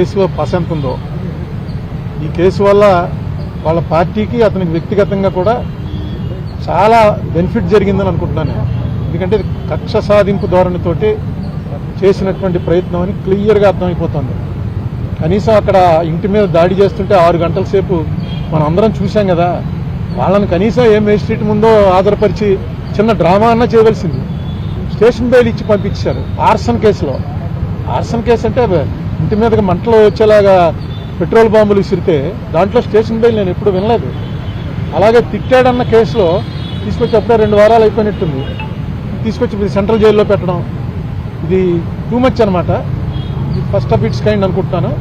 కేసులో పసంత ఉందో ఈ కేసు వల్ల వాళ్ళ పార్టీకి అతనికి వ్యక్తిగతంగా కూడా చాలా బెనిఫిట్ జరిగిందని అనుకుంటున్నాను. ఎందుకంటే కక్ష సాధింపు ధోరణితోటి చేసినటువంటి ప్రయత్నం అని క్లియర్గా అర్థమైపోతుంది. కనీసం అక్కడ ఇంటి మీద దాడి చేస్తుంటే 6 గంటల సేపు మనం అందరం చూసాం కదా. వాళ్ళని కనీసం ఏ మేజిస్ట్రేట్ ముందో ఆధారపరిచి చిన్న డ్రామా అన్నా చేయవలసింది. స్టేషన్ బెయిల్ ఇచ్చి పంపించారు. ఆర్సన్ కేసులో. ఆర్సన్ కేసు అంటే ఇంటి మీదకి మంటలు వచ్చేలాగా పెట్రోల్ బాంబులు విసిరితే దాంట్లో స్టేషన్ బెయిల్ నేను ఎప్పుడు వినలేదు. అలాగే తిట్టాడన్న కేసులో తీసుకొచ్చి అప్పుడే 2 వారాలు అయిపోయినట్టుంది. తీసుకొచ్చి సెంట్రల్ జైల్లో పెట్టడం ఇది టూ మచ్ అనమాట. ఇది ఫస్ట్ ఆఫ్ ఇట్స్ కైండ్ అనుకుంటున్నాను.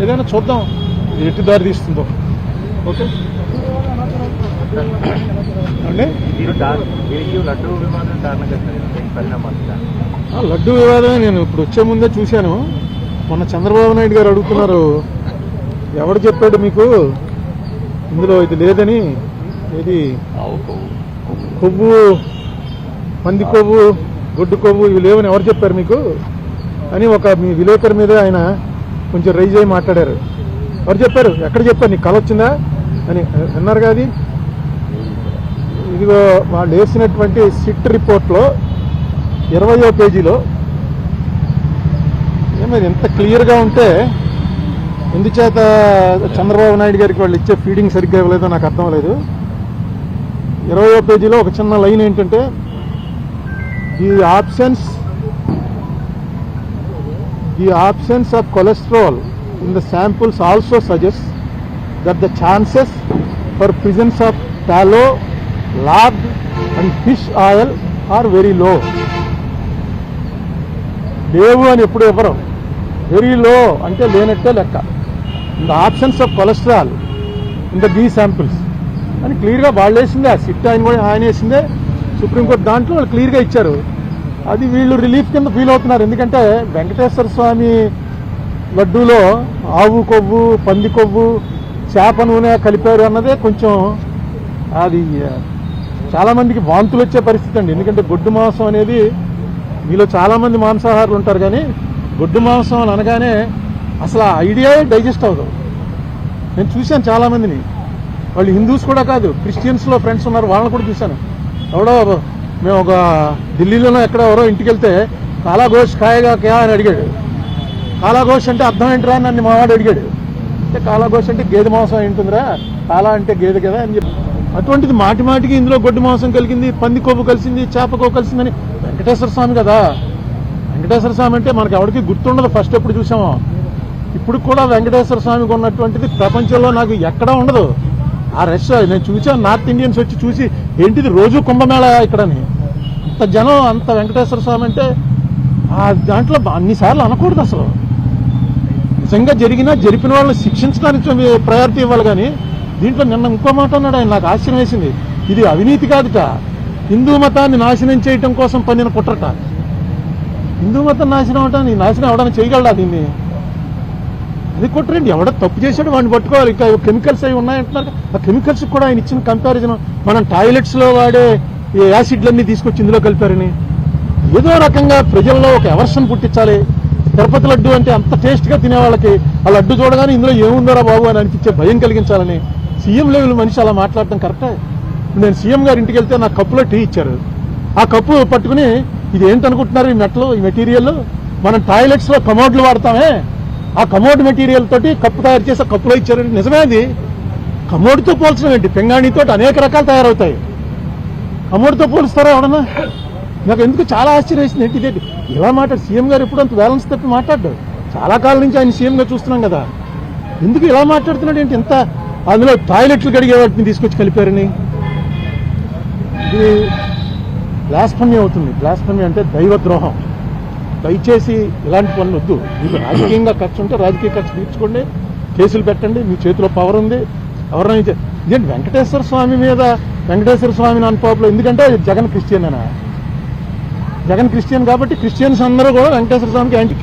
ఏదైనా చూద్దాం ఇది ఎట్టి దారి తీస్తుందో. ఓకే లడ్డూ వివాదమే నేను ఇప్పుడు వచ్చే ముందే చూశాను. మొన్న చంద్రబాబు నాయుడు గారు అడుగుతున్నారు, ఎవడు చెప్పాడు మీకు ఇందులో ఇది లేదని, ఏది కొవ్వు, పంది కొవ్వు, గొడ్డు కొవ్వు ఇవి లేవని ఎవరు చెప్పారు మీకు అని ఒక మీ విలేకరు మీద ఆయన కొంచెం రైజ్ అయ్యి మాట్లాడారు. ఎవరు చెప్పారు, ఎక్కడ చెప్పారు, నీకు కళ వచ్చిందా అని అన్నారు కాదు. ఇదిగో వాళ్ళు వేసినటువంటి సిట్ రిపోర్ట్లో 20వ పేజీలో ఏమైనా ఎంత క్లియర్గా ఉంటే ఎందుచేత చంద్రబాబు నాయుడు గారికి వాళ్ళు ఇచ్చే ఫీడింగ్ సరిగ్గా ఇవ్వలేదో నాకు అర్థం లేదు. 20వ పేజీలో ఒక చిన్న లైన్ ఏంటంటే, the absence of cholesterol in the samples also suggests that the chances for presence of tallow, lard and fish oil are very low. లేవు అని ఎప్పుడు ఇవ్వరు. వెరీ లో అంటే లేనట్టే లెక్క. In the absence of cholesterol in the B samples అని క్లియర్గా వాళ్ళు వేసిందే. ఆ సిట్ ఆయన వేసిందే. సుప్రీంకోర్టు దాంట్లో వాళ్ళు క్లియర్గా ఇచ్చారు. అది వీళ్ళు రిలీఫ్ కింద ఫీల్ అవుతున్నారు. ఎందుకంటే వెంకటేశ్వర స్వామి లడ్డూలో ఆవు కొవ్వు, పంది కొవ్వు, చేప నూనె కలిపారు అన్నదే కొంచెం అది చాలామందికి వాంతులు వచ్చే పరిస్థితి అండి. ఎందుకంటే గొడ్డు మాంసం అనేది మీలో చాలామంది మాంసాహారులు ఉంటారు, కానీ గొడ్డు మాంసం అని అనగానే అసలు ఆ ఐడియా డైజెస్ట్ అవ్వదు. నేను చూశాను చాలామందిని. వాళ్ళు హిందూస్ కూడా కాదు, క్రిస్టియన్స్లో ఫ్రెండ్స్ ఉన్నారు, వాళ్ళని కూడా చూశాను. ఎవడో మేము ఒక ఢిల్లీలోనో ఎక్కడ ఎవరో ఇంటికి వెళ్తే కాలా గోష్ ఖాయేగా క్యా అని అడిగాడు. కాలా గోష్ అంటే అర్థం ఏంటిరా అని నన్ను మావాడు అడిగాడు. అంటే కాలా గోష్ అంటే గేదె మాంసం ఏంటుందిరా, కాలా అంటే గేదె కదా అని చెప్పి. అటువంటిది మాటి మాటికి ఇందులో గొడ్డు మాంసం కలిగింది, పంది కొవ్వు కలిసింది, చేప కొవ్వు కలిసిందని. వెంకటేశ్వర స్వామి కదా, వెంకటేశ్వర స్వామి అంటే మనకు ఎవరికి గుర్తుండదు. ఫస్ట్ ఎప్పుడు చూసామో ఇప్పుడు కూడా వెంకటేశ్వర స్వామికి ఉన్నటువంటిది ప్రపంచంలో నాకు ఎక్కడా ఉండదు. ఆ రష్ నేను చూసాను. నార్త్ ఇండియన్స్ వచ్చి చూసి ఏంటిది రోజు కుంభమేళ ఇక్కడని. అంత జనం, అంత వెంకటేశ్వర స్వామి అంటే ఆ దాంట్లో అన్నిసార్లు అనకూడదు. అసలు నిజంగా జరిపిన వాళ్ళని శిక్షించడానికి ప్రయారిటీ ఇవ్వాలి. కానీ దీంట్లో నిన్న ఇంకో మాట అన్నాడు ఆయన, నాకు ఆశ్చర్యం వేసింది. ఇది అవినీతి కాదుట, హిందూ మతాన్ని నాశనం చేయటం కోసం పన్నిన కుట్రట. హిందూ మతం నాశనం అవటాన్ని, నాశనం అవడానికి చేయగలడా దీన్ని? అది కుట్రండి. ఎవడో తప్పు చేశాడు వాడిని పట్టుకోవాలి. ఇంకా కెమికల్స్ అవి ఉన్నాయంటున్నారు. ఆ కెమికల్స్ కూడా ఆయన ఇచ్చిన కంపారిజన్, మనం టాయిలెట్స్లో వాడే ఈ యాసిడ్లన్నీ తీసుకొచ్చి ఇందులో కలిపారని ఏదో రకంగా ప్రజల్లో ఒక ఎవర్షన్ పుట్టించాలి. తిరుపతి లడ్డు అంటే అంత టేస్ట్గా తినే వాళ్ళకి ఆ లడ్డు చూడగానే ఇందులో ఏముందోరా బాబు అని అనిపించే భయం కలిగించాలని సీఎం లెవెల్ మనిషి అలా మాట్లాడటం కరెక్టే. నేను సీఎం గారి ఇంటికి వెళ్తే నాకు కప్పులో టీ ఇచ్చారు. ఆ కప్పు పట్టుకుని ఇది ఏంటనుకుంటున్నారు, ఈ మెట్లు, ఈ మెటీరియల్ మనం టాయిలెట్స్లో కమోడ్లు వాడతామే, ఆ కమోడ్ మెటీరియల్ తోటి కప్పు తయారు చేసే కప్పులో ఇచ్చారు. నిజమే, అది కమోడ్తో పోల్చడం ఏంటి? పింగాణితో అనేక రకాలు తయారవుతాయి. కమోడ్తో పోలుస్తారా ఎవడన్నా? నాకు ఎందుకు చాలా ఆశ్చర్యం వేసింది. ఏంటి ఇదేంటి ఇలా మాట్లాడు సీఎం గారు? ఎప్పుడు అంత బ్యాలెన్స్ తప్పి మాట్లాడ్డాడు. చాలా కాలం నుంచి ఆయన సీఎంగా చూస్తున్నాం కదా, ఎందుకు ఇలా మాట్లాడుతున్నాడు ఏంటి? ఎంత అందులో టాయిలెట్లు కడిగే వాటిని తీసుకొచ్చి కలిపారని. ఇది బ్లాస్ఫమీ అవుతుంది. బ్లాస్ఫమీ అంటే దైవద్రోహం. దయచేసి ఇలాంటి పనులు వద్దు. మీకు రాజకీయంగా ఖర్చు ఉంటే రాజకీయ ఖర్చు తీర్చుకోండి, కేసులు పెట్టండి, మీ చేతిలో పవర్ ఉంది. ఎవరైనా ఇదేంటి వెంకటేశ్వర స్వామి మీద, వెంకటేశ్వర స్వామిని అన్పాపులర్ ఎందుకంటే జగన్ క్రిస్టియన్ అనా? జగన్ క్రిస్టియన్ కాబట్టి క్రిస్టియన్స్ అందరూ కూడా వెంకటేశ్వర స్వామికి యాంటీ